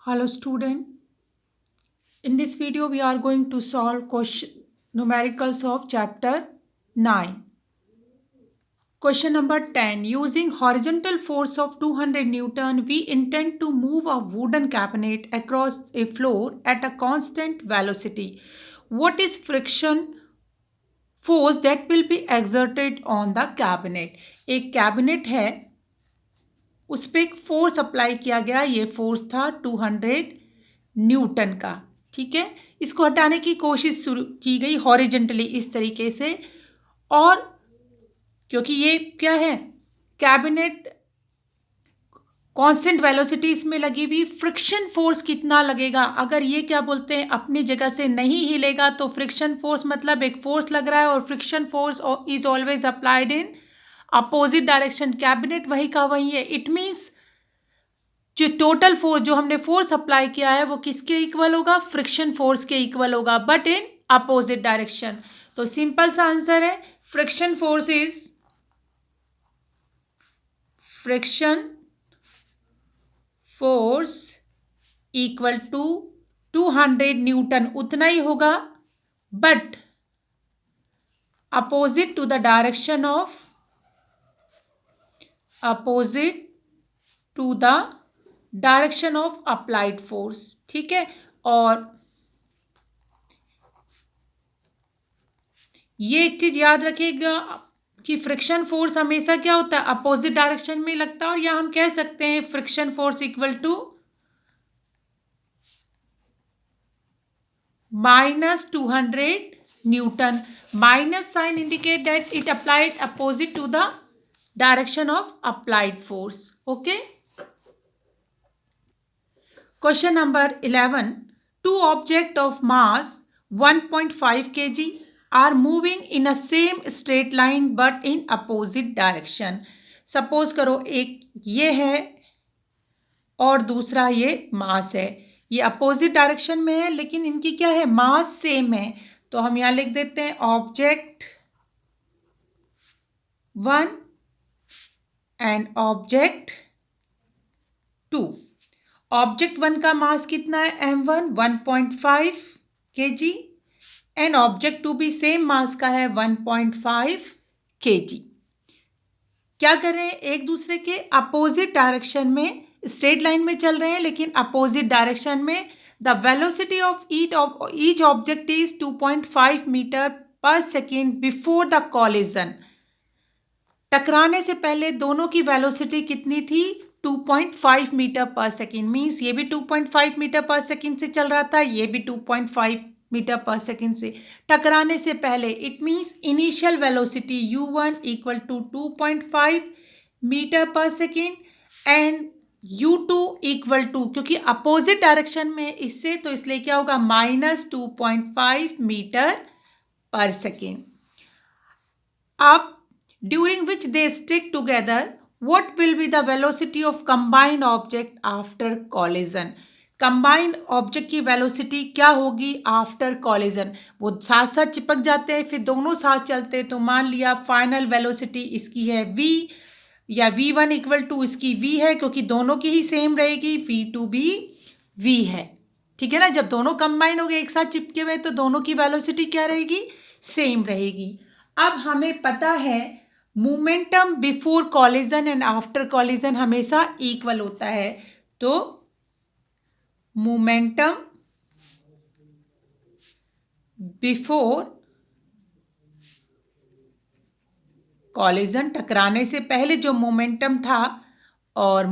Hello student. In this video we are going to solve question numericals of chapter 9. Question number 10. Using horizontal force of 200 Newton, we intend to move a wooden cabinet across a floor at a constant velocity. What is friction force that will be exerted on the cabinet? एक cabinet है, उस पर एक force apply किया गया। ये force था 200 Newton का। ठीक है, इसको हटाने की कोशिश शुरू की गई हॉरिजेंटली इस तरीके से। और क्योंकि ये क्या है, कैबिनेट कांस्टेंट वेलोसिटी इसमें लगी हुई, फ्रिक्शन फोर्स कितना लगेगा? अगर ये क्या बोलते हैं अपनी जगह से नहीं हिलेगा तो फ्रिक्शन फोर्स मतलब एक फोर्स लग रहा है, और friction force is always applied in opposite direction. Cabinet वही का वही है। इट मीन्स जो टोटल फोर्स जो हमने फोर्स अप्लाई किया है वो किसके इक्वल होगा? फ्रिक्शन फोर्स के इक्वल होगा, बट इन अपोजिट डायरेक्शन। तो सिंपल सा आंसर है, friction force is friction force equal to 200 newton, उतना ही होगा, but opposite to the direction of opposite to the direction of applied force. ठीक है, और ये एक चीज याद रखिएगा कि फ्रिक्शन फोर्स हमेशा क्या होता है? अपोजिट डायरेक्शन में लगता है। और या हम कह सकते हैं friction force equal to -200 newton. Minus sign indicate that it applied opposite to the direction of applied force. Okay, Question number 11. Two objects of mass 1.5 kg are moving in a same straight line but in opposite direction. Suppose करो एक ये है और दूसरा ये मास है। ये opposite direction में है लेकिन इनकी क्या है? मास सेम है। तो हम यहाँ लिख देते हैं ऑब्जेक्ट 1 एंड ऑब्जेक्ट 2। ऑब्जेक्ट 1 का मास कितना है? m1 1.5 kg एंड ऑब्जेक्ट 2 भी सेम मास का है 1.5 kg। क्या कर रहे हैं? एक दूसरे के अपोजिट डायरेक्शन में स्ट्रेट लाइन में चल रहे हैं, लेकिन अपोजिट डायरेक्शन में। The velocity of each object is 2.5 metre पर सेकेंड बिफोर द कॉलिजन। टकराने से पहले दोनों की वेलोसिटी कितनी थी? 2.5 मीटर पर सेकेंड। मीन्स ये भी 2.5 मीटर पर सेकेंड से चल रहा था, ये भी 2.5 मीटर पर सेकेंड से। टकराने से पहले it means initial velocity u1 equal to 2.5 metre पर second and u2 equal to, क्योंकि अपोजिट डायरेक्शन में इससे, तो इसलिए क्या होगा? -2.5 मीटर पर सेकेंड। अब during which they stick together, what will be the velocity of combined object after collision? Combined object की वेलोसिटी क्या होगी आफ्टर कॉलिजन? वो साथ साथ चिपक जाते हैं, फिर दोनों साथ चलते हैं, तो मान लिया फाइनल वेलोसिटी इसकी है v, या v1 इक्वल टू इसकी v है, क्योंकि दोनों की ही सेम रहेगी, v2 भी v है। ठीक है ना, जब दोनों कंबाइन हो गए एक साथ चिपके हुए तो दोनों की वेलोसिटी क्या रहेगी? सेम रहेगी। अब हमें पता है momentum before collision and after collision हमेशा इक्वल होता है। तो मोमेंटम बिफोर कॉलिजन, टकराने से पहले जो मोमेंटम था, और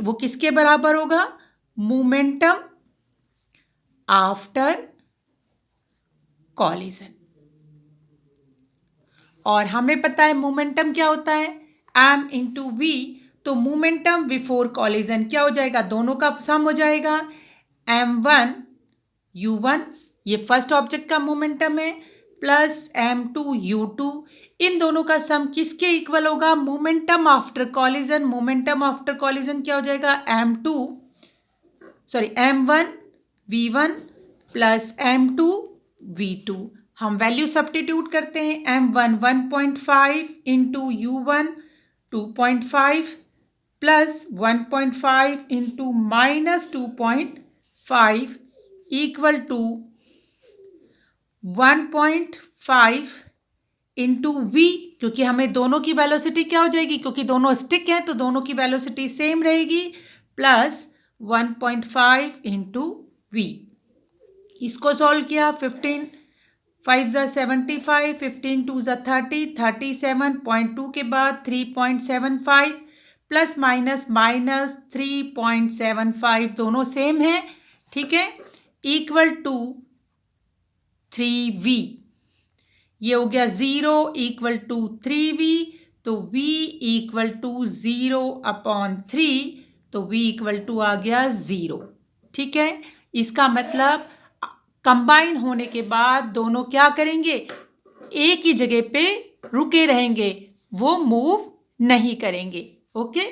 वो किसके बराबर होगा? Momentum after collision. और हमें पता है मोमेंटम क्या होता है? m into V. तो मोमेंटम बिफोर कॉलिजन क्या हो जाएगा? दोनों का सम हो जाएगा m1 u1, ये फर्स्ट ऑब्जेक्ट का मोमेंटम है, प्लस m2 u2। इन दोनों का सम किसके इक्वल होगा? Momentum after collision. Momentum after collision क्या हो जाएगा? m1 v1 plus m2 v2। हम वैल्यू सब्स्टिट्यूट करते हैं। m1 1.5 into u1 2.5 plus 1.5 into -2.5 5 equal to 1.5 into V, क्योंकि हमें दोनों की वेलोसिटी क्या हो जाएगी, क्योंकि दोनों स्टिक हैं तो दोनों की वेलोसिटी सेम रहेगी, प्लस 1.5 इंटू वी। इसको सॉल्व किया, 15 5 ज़ा 75, 15 2 ज़ा 30, 37.2 के बाद 3.75 प्लस माइनस माइनस 3.75 दोनों सेम है, ठीक है, इक्वल टू 3v। ये हो गया 0 इक्वल टू 3v, तो v इक्वल टू 0/3, तो v इक्वल टू आ गया 0। ठीक है, इसका मतलब कंबाइन होने के बाद दोनों क्या करेंगे, एक ही जगह पे रुके रहेंगे, वो मूव नहीं करेंगे। Okay,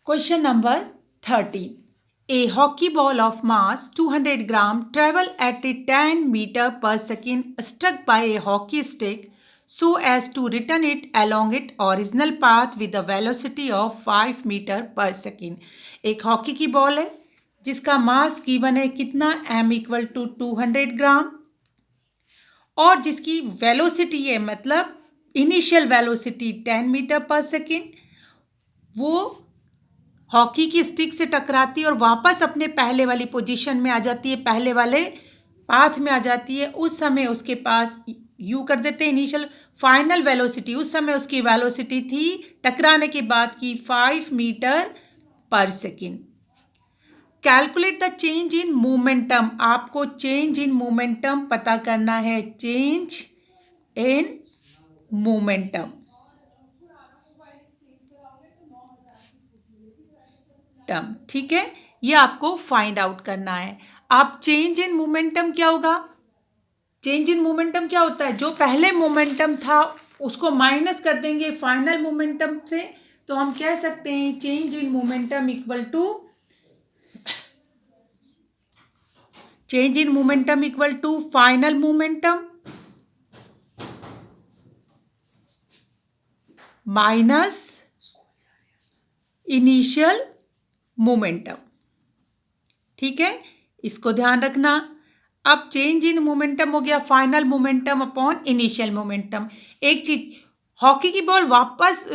question number 13। A hockey ball of mass 200 gram travel at a 10 meter per second struck by a hockey stick so as to return it along its original path with a velocity of 5 meter per second। एक hockey की ball है जिसका mass given है कितना, m equal to 200 ग्राम, और जिसकी velocity है मतलब इनिशियल वेलोसिटी 10 मीटर पर सेकेंड, वो हॉकी की स्टिक से टकराती है और वापस अपने पहले वाली पोजीशन में आ जाती है, पहले वाले पाथ में आ जाती है। उस समय उसके पास यू कर देते हैं इनिशियल, फाइनल वेलोसिटी उस समय उसकी वेलोसिटी थी टकराने के बाद की 5 मीटर पर second. Calculate the change in momentum, आपको चेंज इन मोमेंटम पता करना है, चेंज इन मोमेंटम। ठीक है, ये आपको फाइंड आउट करना है। आप चेंज इन मोमेंटम क्या होगा, चेंज इन मोमेंटम क्या होता है, जो पहले मोमेंटम था उसको माइनस कर देंगे फाइनल मोमेंटम से, तो हम कह सकते हैं change in momentum equal to, change in momentum equal to final momentum minus initial momentum. ठीक है, इसको ध्यान रखना। अब चेंज इन मोमेंटम हो गया final momentum upon initial momentum. एक चीज, हॉकी की बॉल वापस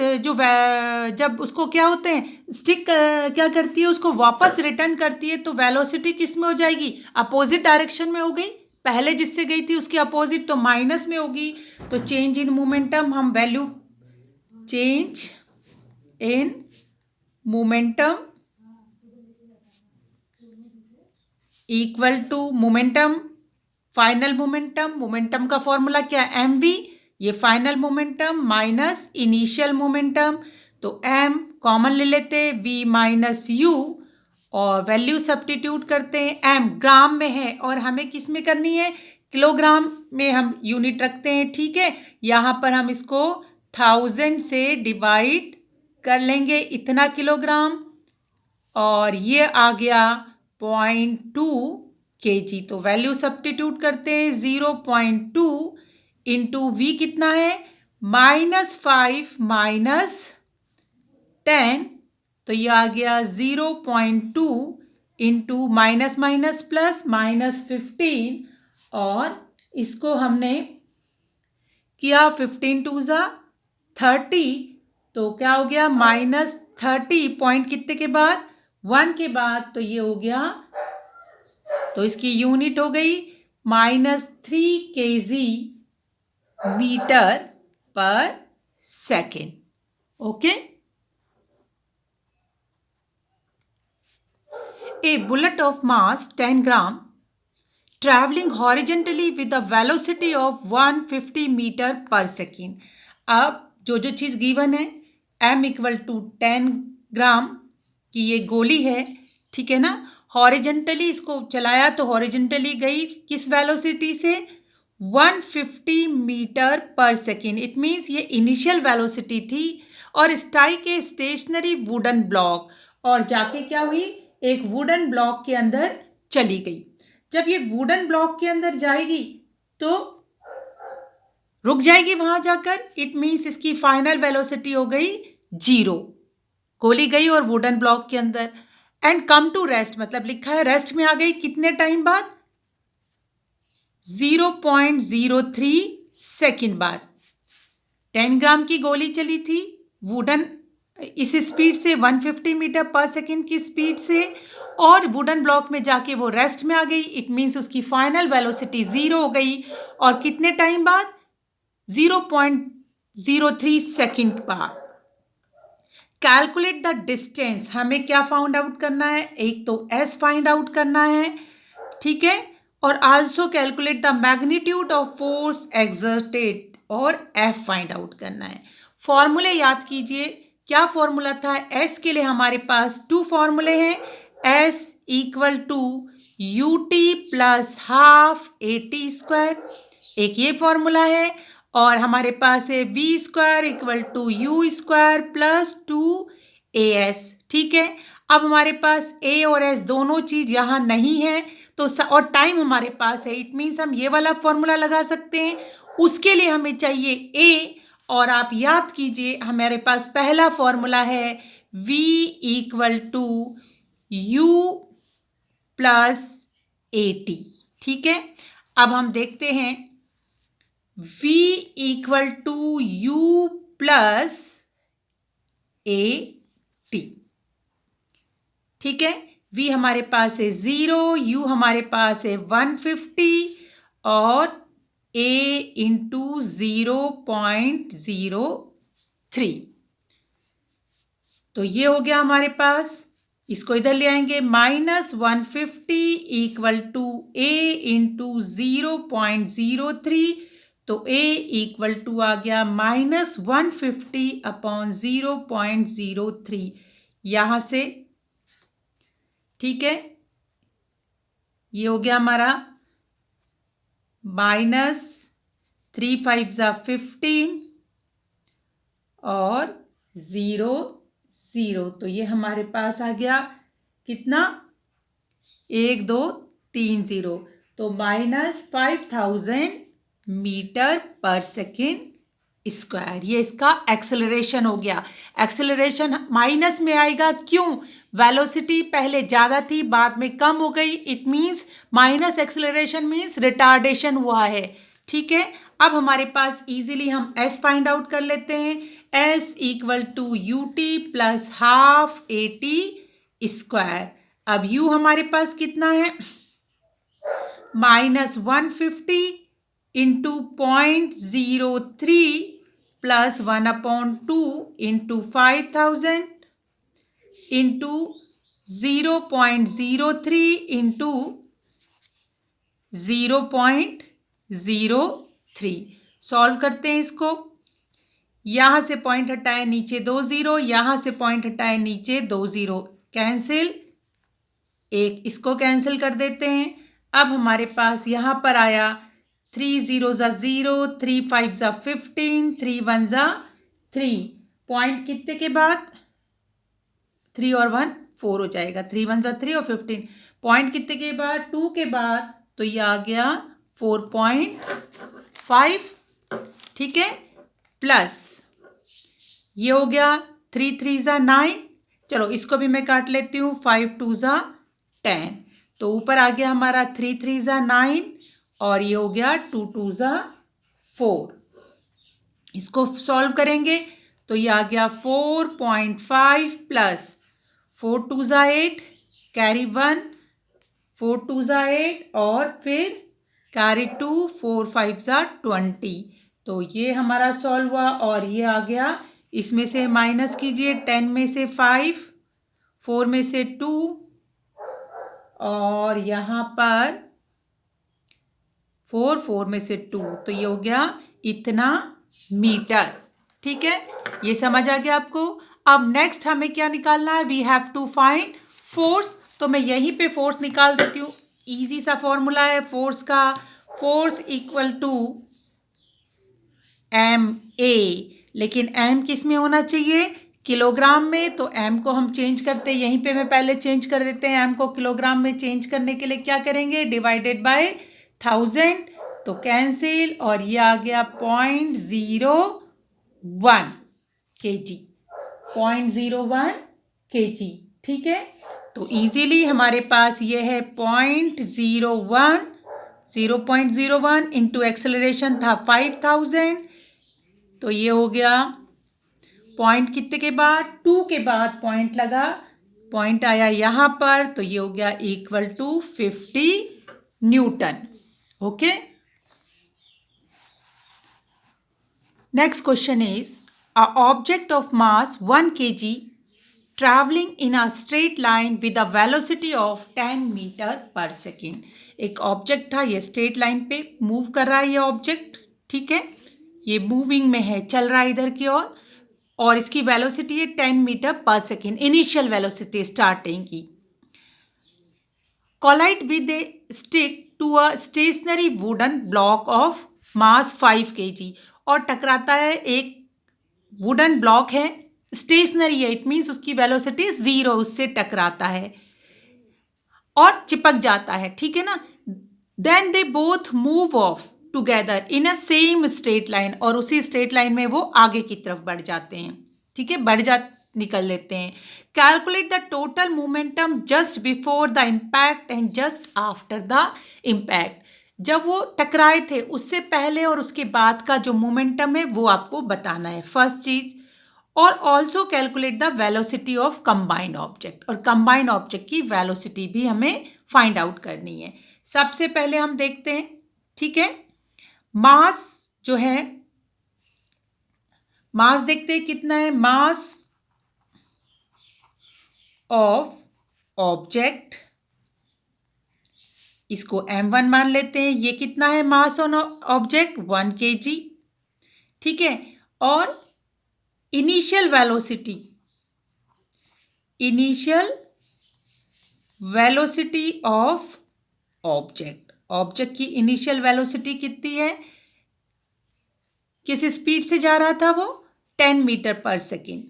जब उसको क्या होते हैं, स्टिक क्या करती है, उसको वापस रिटर्न करती है, तो वेलोसिटी किस में हो जाएगी, अपोजिट डायरेक्शन में हो गई, पहले जिससे गई थी उसकी अपोजिट, तो माइनस में होगी। तो चेंज इन मोमेंटम हम value, change in momentum equal to momentum, final momentum, momentum का फॉर्मूला क्या है, एम वी, ये final momentum minus initial momentum, तो एम कॉमन ले लेते हैं, वी माइनस यू, और वैल्यू सब्स्टिट्यूट करते हैं। एम ग्राम में है और हमें किस में करनी है, किलोग्राम में हम यूनिट रखते हैं। ठीक है, यहाँ पर हम इसको 1000 से डिवाइड कर लेंगे, इतना किलोग्राम, और ये आ गया 0.2 kg, तो वैल्यू सब्स्टिट्यूट करते हैं, 0.2 इंटू वी कितना है, -5 -10, तो ये आ गया 0.2 इंटू माइनस माइनस प्लस -15, और इसको हमने किया 15 2 ज़ा 30, तो क्या हो गया -30 पॉइंट कितने के बाद, 1 के बाद, तो ये हो गया, तो इसकी यूनिट हो गई -3 kg मीटर पर second. Okay, a bullet of mass 10 gram traveling horizontally with a velocity of 150 metre पर सेकेंड। अब जो चीज़ गिवन है, m इक्वल टू 10 ग्राम की ये गोली है, ठीक है ना, हॉरिजेंटली इसको चलाया तो हॉरिजेंटली गई किस वेलोसिटी से, 150 मीटर पर सेकेंड। इट मीन्स ये इनिशियल वेलोसिटी थी, और strike a stationary wooden block, और जाके क्या हुई, एक वुडन ब्लॉक के अंदर चली गई। जब ये वुडन ब्लॉक के अंदर जाएगी तो रुक जाएगी वहां जाकर, इट मीन्स इसकी फाइनल वेलोसिटी हो गई 0, गोली गई और वुडन ब्लॉक के अंदर। एंड कम टू रेस्ट, मतलब लिखा है रेस्ट में आ गई कितने टाइम बाद, 0.03 सेकेंड बाद। 10 ग्राम की गोली चली थी वुडन इस स्पीड से 150 मीटर पर सेकेंड की स्पीड से, और वुडन ब्लॉक में जाके वो रेस्ट में आ गई। इट मीन्स उसकी फाइनल वेलोसिटी 0 हो गई। और कितने टाइम बाद, 0.03 सेकेंड बाद। कैलकुलेट द डिस्टेंस, हमें क्या फाइंड आउट करना है, एक तो एस फाइंड आउट करना है, ठीक है, और also calculate the magnitude of force exerted, और एफ फाइंड आउट करना है। फॉर्मूले याद कीजिए, क्या फॉर्मूला था, एस के लिए हमारे पास 2 फॉर्मूले हैं, S equal to U T plus half A T square, एक ये फॉर्मूला है, और हमारे पास है V square equal to U square plus 2as, ठीक है। अब हमारे पास a और s दोनों चीज यहाँ नहीं है, तो और टाइम हमारे पास है, इट मीन्स हम ये वाला फॉर्मूला लगा सकते हैं। उसके लिए हमें चाहिए a, और आप याद कीजिए हमारे पास पहला फॉर्मूला है v equal to U plus A T, ठीक है। अब हम देखते हैं v equal to U plus A T, ठीक है। v हमारे पास है 0, u हमारे पास है 150 और a इंटू 0.03, तो ये हो गया हमारे पास। इसको इधर ले आएंगे, -150 इक्वल टू a इंटू 0.03, तो a इक्वल टू आ गया -150 अपॉन 0.03 यहाँ से, ठीक है। ये हो गया हमारा -3 5 15 और 0 0, तो ये हमारे पास आ गया कितना, 1 2 3 0, तो -5000 मीटर पर सेकेंड स्क्वायर, ये इसका एक्सेलरेशन हो गया। एक्सेलरेशन माइनस में आएगा, क्यों, वेलोसिटी पहले ज़्यादा थी बाद में कम हो गई, it means minus acceleration means retardation हुआ है, ठीक है। अब हमारे पास इजीली हम s फाइंड आउट कर लेते हैं, s equal to U T plus half A T square. अब u हमारे पास कितना है, -150 into 0.03 plus 1/2 into 5000 into 0.03 into 0.03। Solve करते हैं इसको, यहाँ से पॉइंट हटाए नीचे 2 0, यहाँ से पॉइंट हटाए नीचे 2 0, कैंसिल, एक इसको कैंसिल कर देते हैं। अब हमारे पास यहाँ पर आया 3 0 0, 3 5 15, 3 1 3, पॉइंट कितने के बाद, 3 और 1 4 हो जाएगा, 3 1 3 और 15, पॉइंट कितने के बाद, 2 के बाद, तो ये आ गया 4.5, ठीक है, प्लस ये हो गया 3 3 9, चलो इसको भी मैं काट लेती हूँ, 5 2 10, तो ऊपर आ गया हमारा 3 3 9 और ये हो गया 2 2 4। इसको सॉल्व करेंगे तो ये आ गया 4.5 प्लस 4 2 8, कैरी 1, 4 2 8 और फिर कैरी 2, 4 5 20, तो ये हमारा सॉल्व हुआ। और ये आ गया, इसमें से माइनस कीजिए, 10 में से 5, 4 में से 2 और यहाँ पर 4 4 में से 2, तो ये हो गया इतना मीटर, ठीक है, ये समझ आ गया आपको। अब नेक्स्ट हमें क्या निकालना है, we have to find force, तो मैं यहीं पे फोर्स निकाल देती हूँ, इजी सा फॉर्मूला है फोर्स का, force equal to M A, लेकिन एम किस में होना चाहिए, किलोग्राम में, तो एम को हम चेंज करते हैं, यहीं पे मैं पहले चेंज कर देते हैं, एम को किलोग्राम में चेंज करने के लिए क्या करेंगे, डिवाइडेड बाय 1000, तो कैंसिल, और ये आ गया 0.01 kg, 0.01 kg, ठीक है। तो इजीली हमारे पास ये है 0.01 इंटू एक्सेलरेशन था 5000, तो ये हो गया पॉइंट कितने के बाद 2 के बाद पॉइंट लगा, पॉइंट आया यहाँ पर, तो ये हो गया equal to 50 newton. Okay, next question is a object of mass 1 kg traveling in a straight line with a velocity of 10 metre पर सेकेंड। एक ऑब्जेक्ट था, ये स्ट्रेट लाइन पे मूव कर रहा है ये ऑब्जेक्ट, ठीक है, ये मूविंग में है, चल रहा है इधर की ओर, और इसकी वेलोसिटी है 10 मीटर पर सेकेंड, इनिशियल वेलोसिटी स्टार्टिंग की। Collide with a stick to a stationary wooden block of mass 5 kg, और टकराता है, एक वुडन ब्लॉक है, स्टेशनरी है, इट मीन्स उसकी वेलोसिटी 0, उससे टकराता है और चिपक जाता है, ठीक है ना। Then they both move off together in a same straight line, और उसी स्ट्रेट लाइन में वो आगे की तरफ बढ़ जाते हैं, ठीक है, निकल लेते हैं। Calculate the total momentum just before the impact and just after the impact. जब वो टकराए थे उससे पहले और उसके बाद का जो मोमेंटम है वो आपको बताना है, फर्स्ट चीज। और also calculate the velocity of combined object, और कंबाइंड ऑब्जेक्ट की वेलोसिटी भी हमें फाइंड आउट करनी है। सबसे पहले हम देखते हैं, ठीक है, मास जो है, मास देखते हैं कितना है, मास ऑफ ऑब्जेक्ट, इसको m1 मान लेते हैं, ये कितना है मास ऑन ऑब्जेक्ट 1 kg, ठीक है। और initial velocity of object, object की इनिशियल वेलोसिटी कितनी है, किस स्पीड से जा रहा था वो, 10 मीटर पर सेकेंड,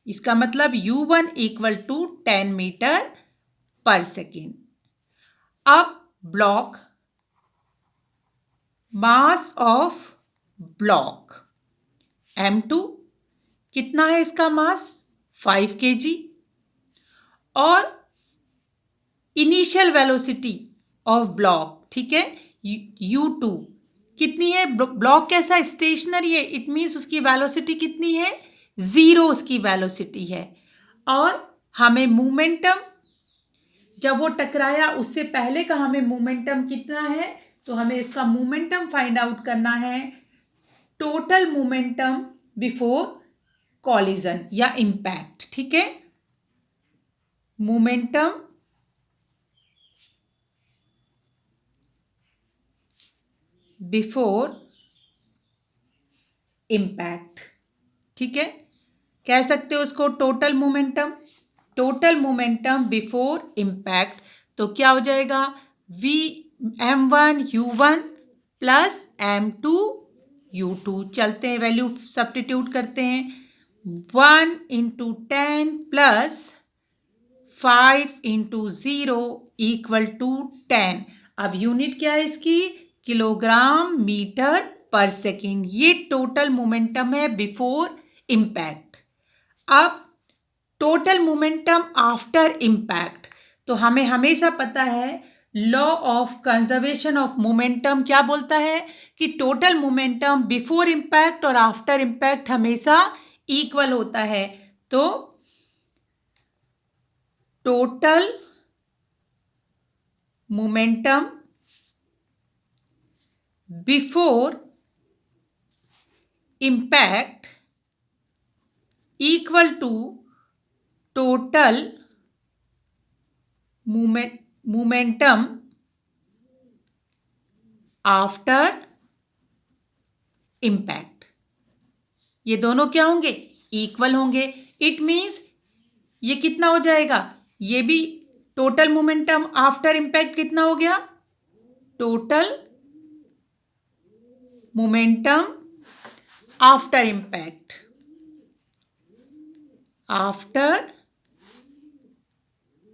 इसका मतलब u1 इक्वल टू 10 मीटर पर सेकेंड। अब block, mass of block m2, कितना है इसका मास 5 kg, और इनिशियल वेलोसिटी ऑफ ब्लॉक, ठीक है, u2 कितनी है, ब्लॉक कैसा स्टेशनरी है, इट मीन्स उसकी वेलोसिटी कितनी है 0, उसकी वेलोसिटी है। और हमें मोमेंटम, जब वो टकराया उससे पहले का हमें मोमेंटम कितना है, तो हमें इसका मोमेंटम फाइंड आउट करना है, टोटल मोमेंटम बिफोर कॉलिजन या इम्पैक्ट, ठीक है, मोमेंटम बिफोर इम्पैक्ट, ठीक है, कह सकते हो उसको टोटल मोमेंटम बिफोर इम्पैक्ट। तो क्या हो जाएगा, m1 u1 plus m2 u2, चलते हैं वैल्यू सब्स्टिट्यूट करते हैं, 1 into 10 plus 5 into 0 equal to 10। अब यूनिट क्या है इसकी, किलोग्राम मीटर पर सेकेंड, ये टोटल मोमेंटम है बिफोर इम्पैक्ट। अब टोटल मोमेंटम आफ्टर इम्पैक्ट, तो हमें हमेशा पता है law of conservation of momentum क्या बोलता है कि टोटल मोमेंटम बिफोर इम्पैक्ट और आफ्टर इम्पैक्ट हमेशा इक्वल होता है। तो total momentum before impact equal to total momentum after impact, ये दोनों क्या होंगे, इक्वल होंगे। इट मीन्स ये कितना हो जाएगा, ये भी टोटल मोमेंटम आफ्टर इम्पैक्ट कितना हो गया, total momentum after impact, after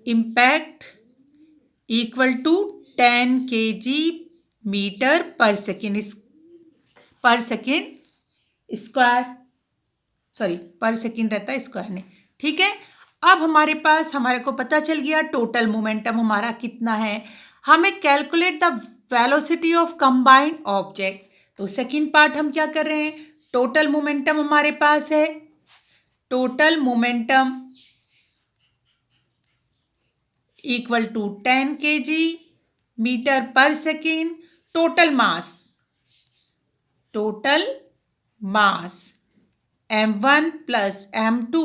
impact equal to 10 kg metre पर second, per second square, sorry per second रहता है, स्क्वायर नहीं, ठीक है। अब हमारे पास हमारे को पता चल गया टोटल मोमेंटम हमारा कितना है। हमें calculate the velocity of combined object. तो सेकंड पार्ट हम क्या कर रहे हैं, टोटल मोमेंटम हमारे पास है, total momentum equal to 10 kg metre पर second. Total mass m1 plus m2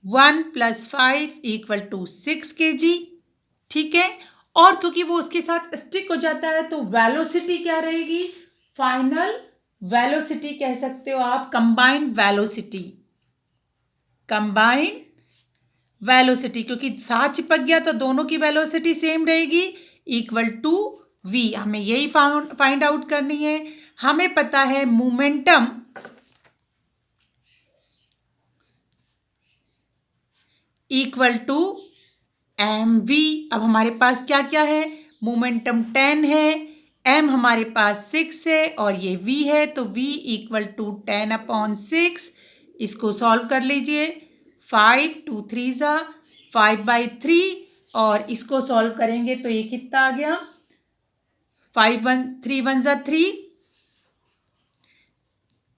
1 plus 5 equal to 6 kg। ठीक है, और क्योंकि वो उसके साथ स्टिक हो जाता है तो वेलोसिटी क्या रहेगी, फाइनल वेलोसिटी कह सकते हो आप, कंबाइंड वेलोसिटी क्योंकि साथ चिपक गया तो दोनों की वेलोसिटी सेम रहेगी, इक्वल टू v। हमें यही फाइंड आउट करनी है। हमें पता है मोमेंटम इक्वल टू mv। अब हमारे पास क्या क्या है, मोमेंटम 10 है, m हमारे पास 6 है और ये v है, तो v इक्वल टू 10/6। इसको सॉल्व कर लीजिए, 5 2 3 ज़ा 5/3 और इसको सॉल्व करेंगे तो ये कितना आ गया, 5 1 3 1 ज़ा 3,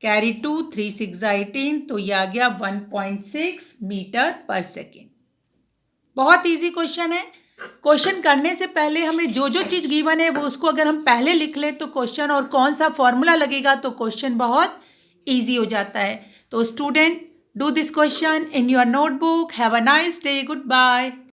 कैरी 2 3 6 ज़ा 18, तो ये आ गया 1.6 मीटर पर सेकेंड। बहुत इजी क्वेश्चन है। क्वेश्चन करने से पहले हमें जो जो चीज़ गिवन है वो उसको अगर हम पहले लिख लें तो क्वेश्चन और कौन सा फॉर्मूला लगेगा तो क्वेश्चन बहुत इजी हो जाता है। तो student, do this question in your notebook. Have a nice day, good bye.